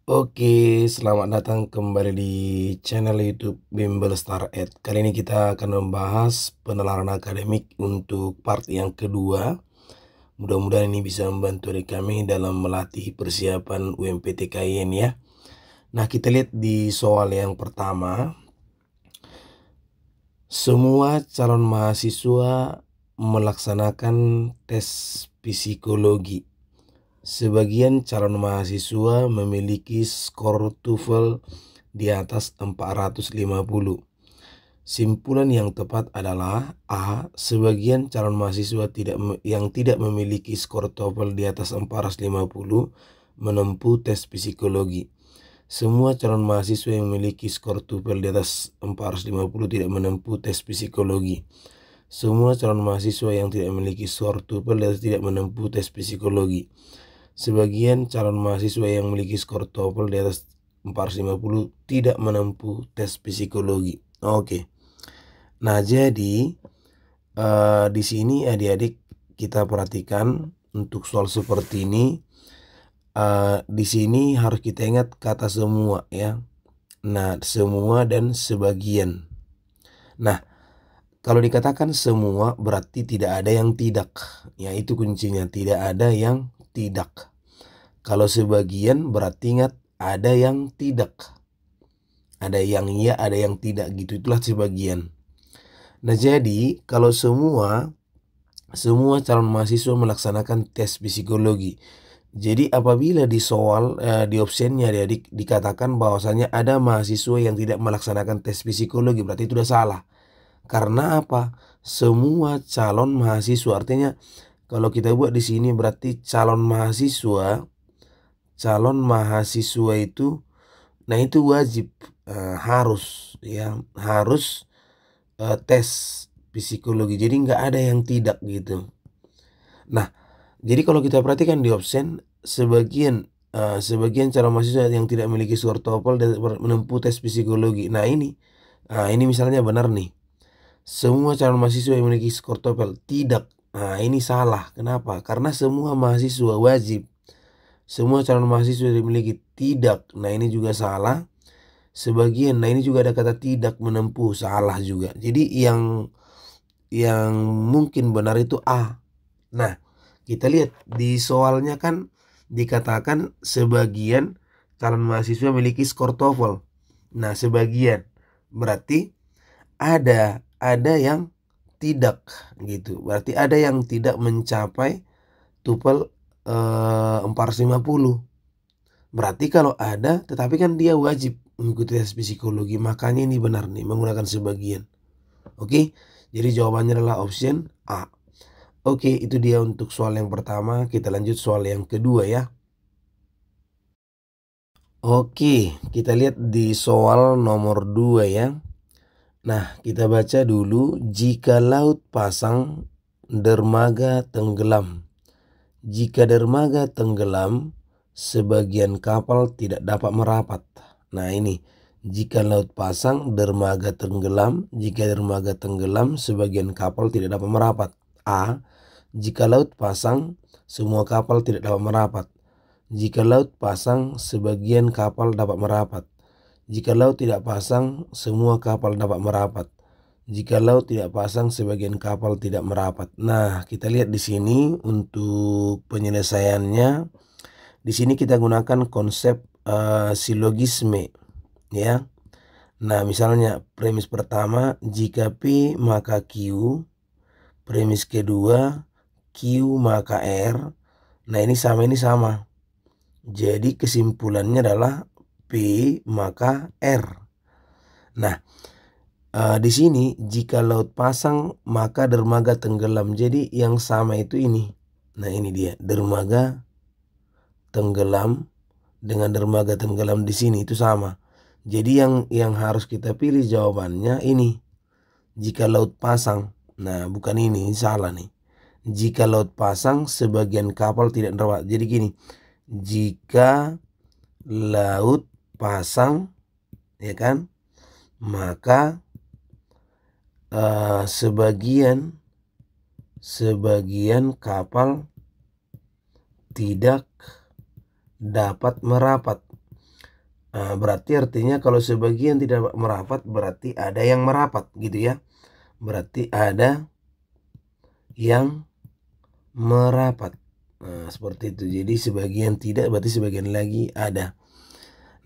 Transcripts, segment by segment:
Oke, selamat datang kembali di channel YouTube Bimbel Star Ed. Kali ini kita akan membahas penalaran akademik untuk part yang kedua. Mudah-mudahan ini bisa membantu kami dalam melatih persiapan UMPTKIN ya. Nah, kita lihat di soal yang pertama. Semua calon mahasiswa melaksanakan tes psikologi. Sebagian calon mahasiswa memiliki skor TOEFL di atas 450. Simpulan yang tepat adalah A. Sebagian calon mahasiswa yang tidak memiliki skor TOEFL di atas 450 menempuh tes psikologi. Semua calon mahasiswa yang memiliki skor TOEFL di atas 450 tidak menempuh tes psikologi. Semua calon mahasiswa yang tidak memiliki skor TOEFL di atas tidak menempuh tes psikologi. Sebagian calon mahasiswa yang memiliki skor TOEFL di atas 450 tidak menempuh tes psikologi. Oke. Nah, jadi di sini adik-adik kita perhatikan untuk soal seperti ini. Di sini harus kita ingat kata semua ya. Nah, semua dan sebagian. Nah, kalau dikatakan semua berarti tidak ada yang tidak. Ya, itu kuncinya, tidak ada yang tidak. Kalau sebagian berarti ingat ada yang tidak. Ada yang iya, ada yang tidak gitu. Itulah sebagian. Nah, jadi kalau semua calon mahasiswa melaksanakan tes psikologi. Jadi apabila di soal di optionnya dikatakan bahwasanya ada mahasiswa yang tidak melaksanakan tes psikologi, berarti itu sudah salah. Karena apa? Semua calon mahasiswa, artinya kalau kita buat di sini berarti calon mahasiswa itu, nah itu wajib harus ya, harus tes psikologi. Jadi nggak ada yang tidak gitu. Nah, jadi kalau kita perhatikan di option sebagian calon mahasiswa yang tidak memiliki skor TOEFL dan menempuh tes psikologi. Nah ini misalnya benar nih. Semua calon mahasiswa yang memiliki skor TOEFL tidak. Nah ini salah. Kenapa? Karena semua mahasiswa wajib. Semua calon mahasiswa yang memiliki tidak. Nah ini juga salah. Sebagian. Nah ini juga ada kata tidak menempuh. Salah juga. Jadi yang mungkin benar itu A. Nah, kita lihat di soalnya kan dikatakan sebagian calon mahasiswa memiliki skor TOEFL. Nah, sebagian berarti ada yang tidak gitu. Berarti ada yang tidak mencapai TOEFL 450. Berarti kalau ada, tetapi kan dia wajib mengikuti tes psikologi. Makanya ini benar nih, menggunakan sebagian. Oke, jadi jawabannya adalah option A. Oke, itu dia untuk soal yang pertama. Kita lanjut soal yang kedua ya. Oke, kita lihat di soal nomor 2 ya. Nah, kita baca dulu. Jika laut pasang, dermaga tenggelam. Jika dermaga tenggelam, sebagian kapal tidak dapat merapat. Nah ini, jika laut pasang, dermaga tenggelam. Jika dermaga tenggelam, sebagian kapal tidak dapat merapat. A. Jika laut pasang, semua kapal tidak dapat merapat. Jika laut pasang, sebagian kapal dapat merapat. Jika laut tidak pasang, semua kapal dapat merapat. Jika laut tidak pasang, sebagian kapal tidak merapat. Nah, kita lihat di sini untuk penyelesaiannya. Di sini kita gunakan konsep silogisme, ya. Nah, misalnya premis pertama, jika P maka Q. Premis kedua, Q maka R. Nah, ini sama. Jadi kesimpulannya adalah P maka R. Nah, di sini jika laut pasang maka dermaga tenggelam. Jadi yang sama itu ini. Nah ini dia, dermaga tenggelam dengan dermaga tenggelam di sini itu sama. Jadi yang harus kita pilih jawabannya ini. Jika laut pasang. Nah bukan ini salah nih. Jika laut pasang sebagian kapal tidak terawat. Jadi gini. Jika laut pasang, ya kan, maka sebagian kapal tidak dapat merapat. Berarti artinya kalau sebagian tidak merapat berarti ada yang merapat gitu ya. Berarti ada yang merapat. Nah, seperti itu. Jadi sebagian tidak berarti sebagian lagi ada.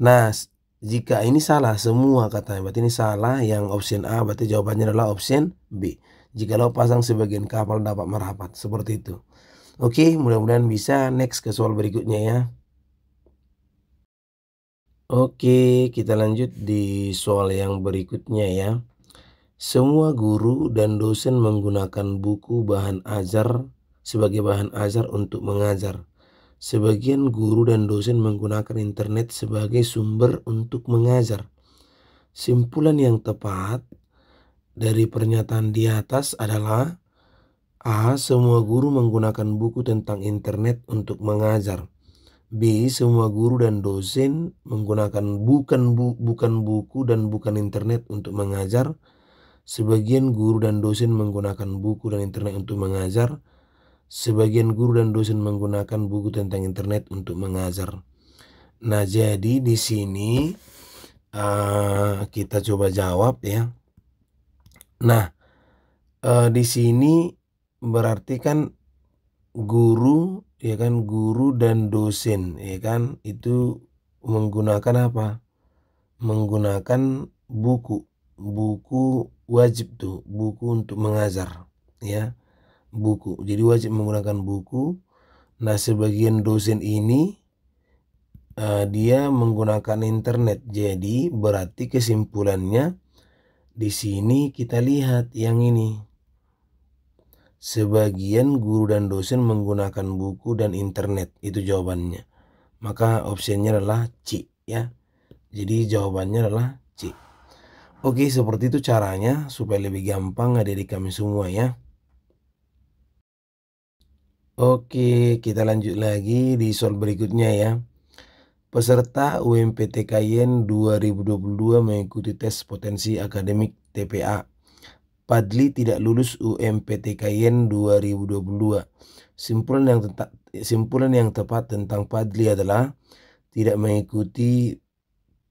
Nah, jika ini salah semua katanya berarti ini salah, yang option A berarti jawabannya adalah option B. Jikalau pasang sebagian kapal dapat merapat, seperti itu. Oke, mudah-mudahan bisa. Next ke soal berikutnya ya. Oke, kita lanjut di soal yang berikutnya ya. Semua guru dan dosen menggunakan buku bahan ajar sebagai bahan ajar untuk mengajar. Sebagian guru dan dosen menggunakan internet sebagai sumber untuk mengajar. Simpulan yang tepat dari pernyataan di atas adalah: A. Semua guru menggunakan buku tentang internet untuk mengajar. B. Semua guru dan dosen menggunakan bukan buku dan bukan internet untuk mengajar. Sebagian guru dan dosen menggunakan buku dan internet untuk mengajar. Sebagian guru dan dosen menggunakan buku tentang internet untuk mengajar. Nah, jadi di sini kita coba jawab ya. Nah, di sini berarti kan guru ya kan, guru dan dosen ya kan itu menggunakan apa? Menggunakan buku wajib tuh, buku untuk mengajar ya, buku. Jadi wajib menggunakan buku. Nah, sebagian dosen ini dia menggunakan internet. Jadi berarti kesimpulannya di sini kita lihat yang ini. Sebagian guru dan dosen menggunakan buku dan internet, itu jawabannya. Maka opsinya adalah C ya. Jadi jawabannya adalah C. Oke, seperti itu caranya supaya lebih gampang adik-adik kami semua ya. Oke, kita lanjut lagi di soal berikutnya ya. Peserta UMPTKIN 2022 mengikuti tes potensi akademik TPA. Padli tidak lulus UMPTKIN 2022. Simpulan yang tepat tentang Padli adalah: tidak mengikuti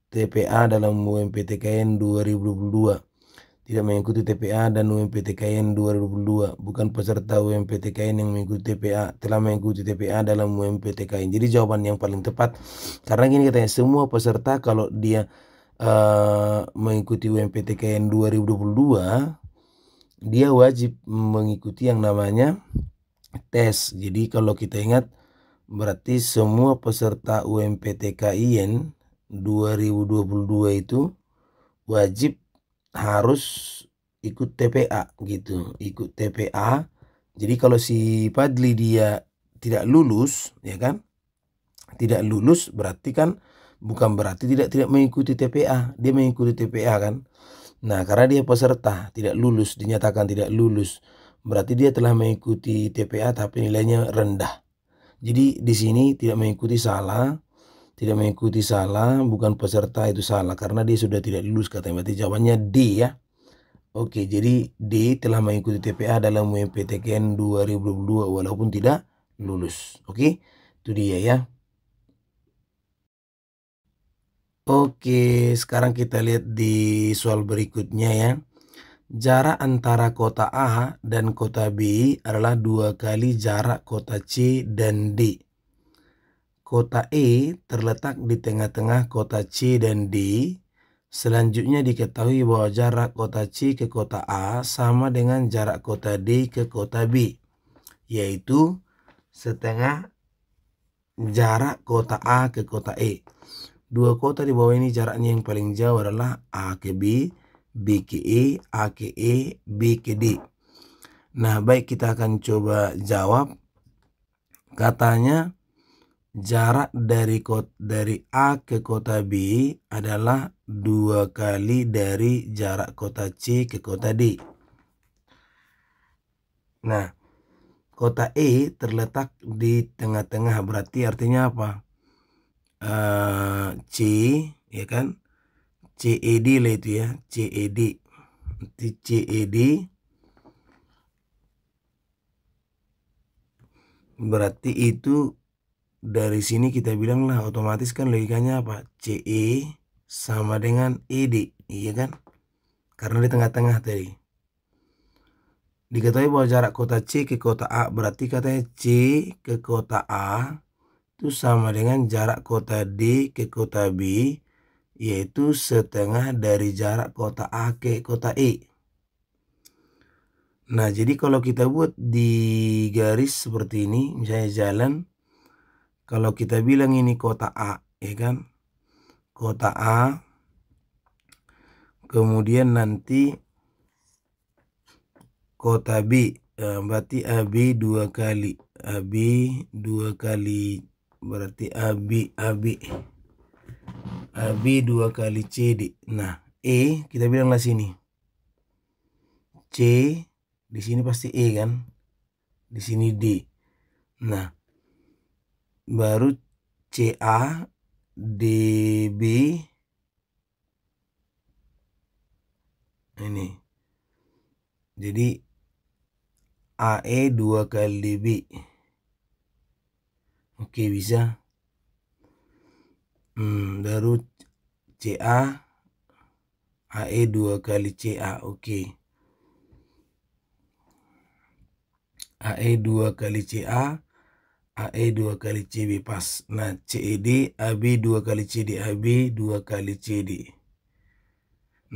TPA dalam UMPTKIN 2022. Tidak mengikuti TPA dan UMPTKIN 2022. Bukan peserta UMPTKIN yang mengikuti TPA, telah mengikuti TPA dalam UMPTKIN. Jadi jawaban yang paling tepat, karena gini katanya, semua peserta kalau dia mengikuti UMPTKIN 2022, dia wajib mengikuti yang namanya tes. Jadi kalau kita ingat, berarti semua peserta UMPTKIN 2022 itu wajib harus ikut TPA gitu, ikut TPA. Jadi kalau si Padli dia tidak lulus ya kan, tidak lulus berarti kan bukan berarti tidak mengikuti TPA, dia mengikuti TPA kan. Nah, karena dia peserta tidak lulus, dinyatakan tidak lulus, berarti dia telah mengikuti TPA tapi nilainya rendah. Jadi di sini tidak mengikuti salah, bukan peserta itu salah karena dia sudah tidak lulus katanya. Berarti jawabannya D ya. Oke, jadi D telah mengikuti TPA dalam UMPTKIN 2022 walaupun tidak lulus. Oke, itu dia ya. Oke, sekarang kita lihat di soal berikutnya ya. Jarak antara kota A dan kota B adalah 2 kali jarak kota C dan D. Kota E terletak di tengah-tengah kota C dan D. Selanjutnya diketahui bahwa jarak kota C ke kota A sama dengan jarak kota D ke kota B, yaitu setengah jarak kota A ke kota E. Dua kota di bawah ini jaraknya yang paling jauh adalah A ke B, B ke E, A ke E, B ke D. Nah, baik, kita akan coba jawab. Katanya jarak dari A ke kota B adalah 2 kali dari jarak kota C ke kota D. Nah, kota E terletak di tengah-tengah, berarti artinya apa? C ya kan, CED lah itu ya, CED. CED berarti itu dari sini kita bilang lah otomatis kan logikanya apa? CE sama dengan ED, iya kan? Karena di tengah-tengah tadi. Diketahui bahwa jarak kota C ke kota A, berarti katanya C ke kota A itu sama dengan jarak kota D ke kota B, yaitu setengah dari jarak kota A ke kota E. Nah, jadi kalau kita buat di garis seperti ini, misalnya jalan, kalau kita bilang ini kota A, ya kan? Kota A, kemudian nanti kota B, berarti AB 2 kali, AB 2 kali, berarti AB 2 kali CD. Nah, E kita bilanglah sini. C di sini pasti E kan? Di sini D. Nah, baru CA DB ini. Jadi AE 2 kali DB. Oke, bisa. Baru CA AE 2 kali CA. Oke. AE 2 kali CA, AE 2 kali CB pas. Nah, CED AB 2 kali CD, AB 2 kali CD.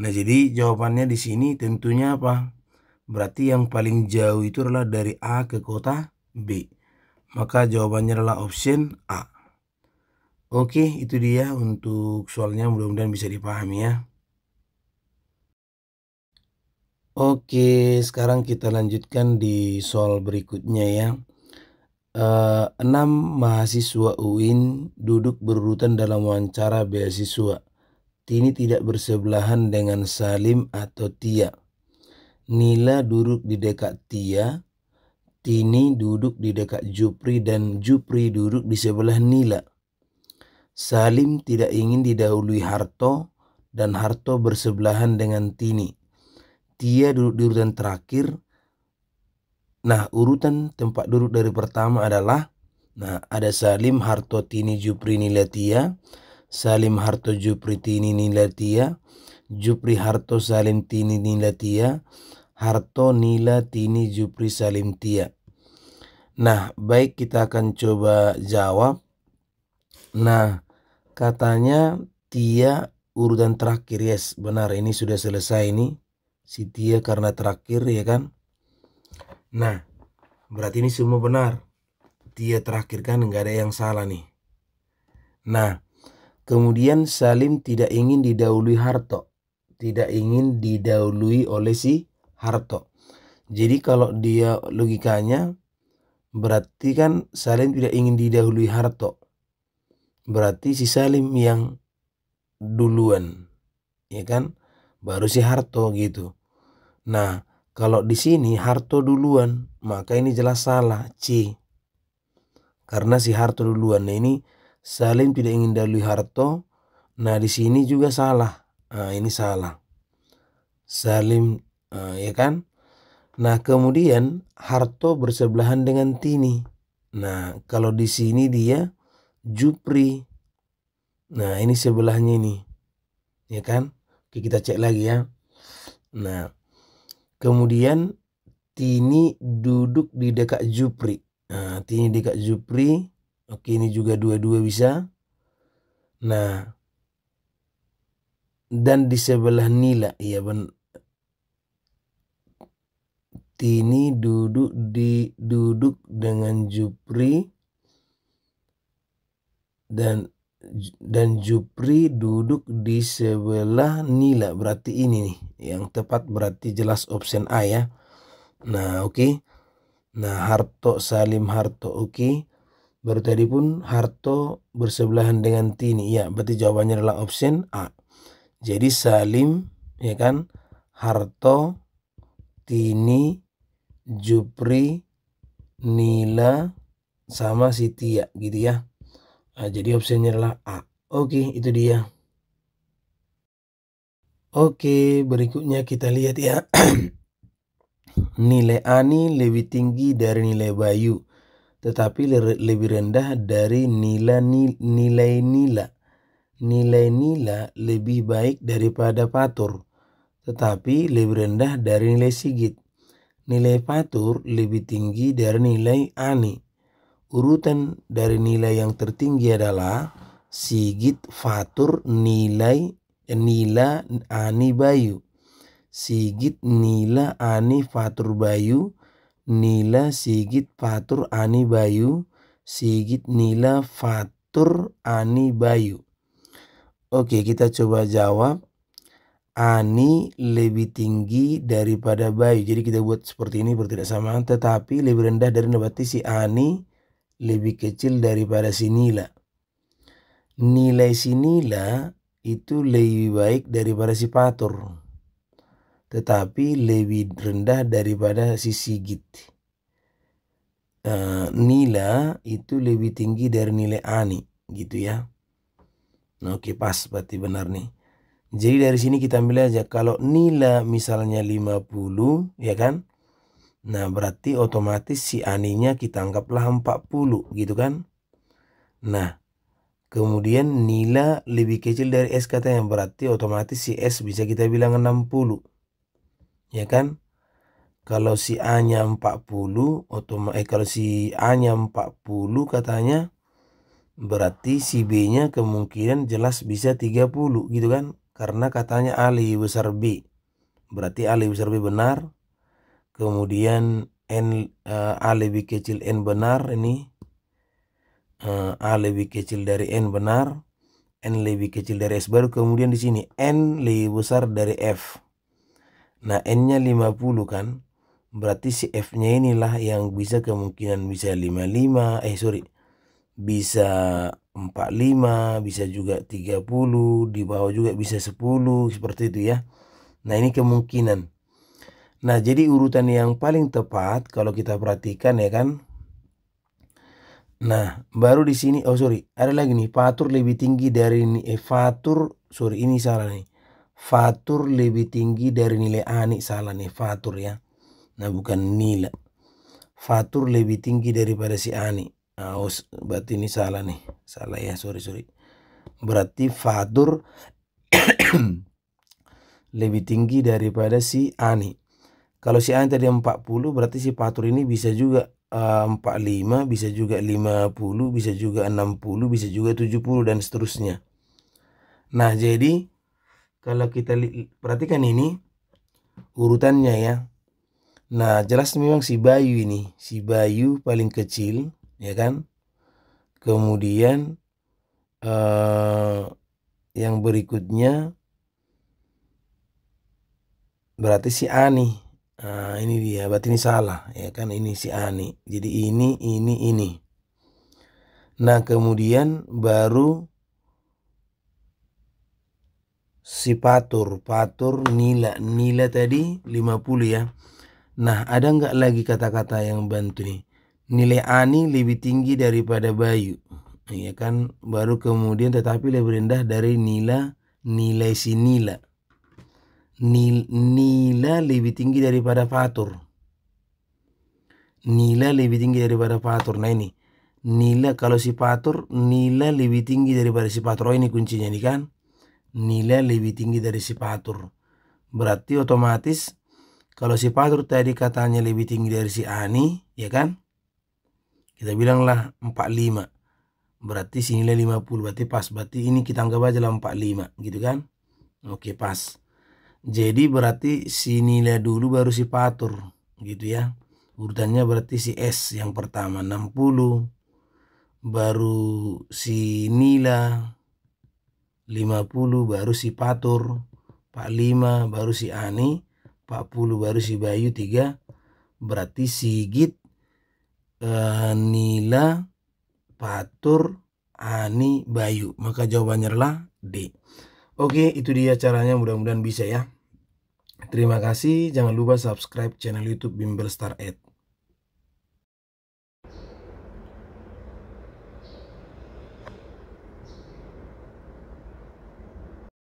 Nah, jadi jawabannya di sini tentunya apa? Berarti yang paling jauh itu adalah dari A ke kota B. Maka jawabannya adalah option A. Oke, itu dia untuk soalnya, mudah-mudahan bisa dipahami ya. Oke, sekarang kita lanjutkan di soal berikutnya ya. 6 mahasiswa UIN duduk berurutan dalam wawancara beasiswa. Tini tidak bersebelahan dengan Salim atau Tia. Nila duduk di dekat Tia. Tini duduk di dekat Jupri dan Jupri duduk di sebelah Nila. Salim tidak ingin didahului Harto dan Harto bersebelahan dengan Tini. Tia duduk di urutan terakhir. Nah, urutan tempat duduk dari pertama adalah, nah, ada Salim, Harto, Tini, Jupri, Nila, Tia. Salim, Harto, Jupri, Tini, Nila, Tia. Jupri, Harto, Salim, Tini, Nila, Tia. Harto, Nila, Tini, Jupri, Salim, Tia. Nah, baik, kita akan coba jawab. Nah, katanya Tia urutan terakhir. Yes, benar, ini sudah selesai ini. Si Tia karena terakhir, ya kan? Nah, berarti ini semua benar. Tia terakhir kan, nggak ada yang salah nih. Nah, kemudian Salim tidak ingin didahului Harto. Tidak ingin didahului oleh si Harto. Jadi kalau dia logikanya, berarti kan Salim tidak ingin didahului Harto. Berarti si Salim yang duluan, ya kan? Baru si Harto gitu. Nah, kalau di sini Harto duluan, maka ini jelas salah, C. Karena si Harto duluan. Nah, ini Salim tidak ingin didahului Harto. Nah, di sini juga salah. Nah, ini salah. Salim, ya kan? Nah, kemudian Harto bersebelahan dengan Tini. Nah, kalau di sini dia Jupri. Nah, ini sebelahnya ini. Ya kan? Oke, kita cek lagi ya. Nah, kemudian Tini duduk di dekat Jupri. Nah, Tini dekat Jupri. Oke, ini juga dua-dua bisa. Nah, dan di sebelah Nila. Iya, Tini duduk dengan Jupri. Dan Jupri duduk di sebelah Nila. Berarti ini nih yang tepat, berarti jelas option A ya. Nah, oke. Nah, Harto, Salim, Harto, oke. Baru tadi pun Harto bersebelahan dengan Tini. Ya, berarti jawabannya adalah option A. Jadi Salim, ya kan, Harto, Tini, Jupri, Nila, sama si Tia gitu ya. Nah, jadi opsinya adalah A. Oke, itu dia. Oke, berikutnya kita lihat ya. Nilai Ani lebih tinggi dari nilai Bayu. tetapi lebih rendah dari nilai nila. Nilai nila lebih baik daripada fatur, tetapi lebih rendah dari nilai sigit. Nilai fatur lebih tinggi dari nilai ani. Urutan dari nilai yang tertinggi adalah sigit, fatur, nila, ani, bayu. Sigit, nila, ani, fatur, bayu. Nila, sigit, fatur, ani, bayu. Sigit, nila, fatur, ani, bayu. Oke, kita coba jawab. Ani lebih tinggi daripada bayu. Jadi kita buat seperti ini bertidaksamaan, tetapi lebih rendah dari, berarti si ani lebih kecil daripada si nila. Nilai si nila itu lebih baik daripada si fatur, tetapi lebih rendah daripada si sigit. Nila itu lebih tinggi dari nilai ani, gitu ya. Oke, pas, berarti benar nih. Jadi dari sini kita ambil aja, kalau nila misalnya 50, ya kan? Nah, berarti otomatis si aninya kita anggaplah 40, gitu kan? Nah, kemudian nila lebih kecil dari S katanya, berarti otomatis si S bisa kita bilang 60, ya kan? Kalau si A-nya 40, kalau si A-nya 40 katanya, berarti si B-nya kemungkinan jelas bisa 30, gitu kan? Karena katanya A lebih besar B. Berarti A lebih besar B benar. Kemudian A lebih kecil N benar ini. A lebih kecil dari N benar. N lebih kecil dari S, baru kemudian di sini N lebih besar dari F. Nah, N-nya 50 kan? Berarti si F-nya inilah yang bisa kemungkinan bisa 55, bisa 45, bisa juga 30, di bawah juga bisa 10, seperti itu ya. Nah, ini kemungkinan. Nah, jadi urutan yang paling tepat kalau kita perhatikan, ya kan. Nah, baru di sini ada lagi nih, fatur lebih tinggi dari ini salah nih. Fatur lebih tinggi dari nilai ani, salah nih, fatur ya. Nah, bukan nilai. Fatur lebih tinggi daripada si ani. Berarti ini salah nih. Salah ya, sorry. Berarti fatur lebih tinggi daripada si ani. Kalau si ani tadi 40, berarti si fatur ini bisa juga 45, bisa juga 50, bisa juga 60, bisa juga 70, dan seterusnya. Nah, jadi kalau kita perhatikan ini urutannya ya. Nah, jelas memang si bayu ini, si bayu paling kecil, ya kan? Kemudian yang berikutnya berarti si ani. Nah, ini dia, berarti ini salah, ya kan? Ini si ani. Jadi ini. Nah, kemudian baru si fatur nila tadi 50 ya. Nah, ada nggak lagi kata-kata yang bantu nih? Nilai ani lebih tinggi daripada bayu, ya kan? Baru kemudian tetapi lebih rendah dari nilai si nila. Nila lebih tinggi daripada fatur. Nila lebih tinggi daripada fatur. Nah, ini nila, kalau si fatur nila lebih tinggi daripada si fatur. Oh, ini kuncinya nih kan? Nila lebih tinggi dari si fatur. Berarti otomatis kalau si fatur tadi katanya lebih tinggi dari si ani, ya kan? Kita bilanglah 45. Berarti si nilai 50, berarti pas. Berarti ini kita anggap aja lah 45, gitu kan? Oke, pas. Jadi berarti si nilai dulu baru si fatur, gitu ya. Urutannya berarti si S yang pertama 60, baru si nila 50, baru si fatur 45, baru si ani 40, baru si bayu 3. Berarti sigit, nila, fatur, ani, bayu. Maka jawabannya adalah D. Oke, itu dia caranya, mudah-mudahan bisa ya. Terima kasih, jangan lupa subscribe channel YouTube Bimbel Star Ed.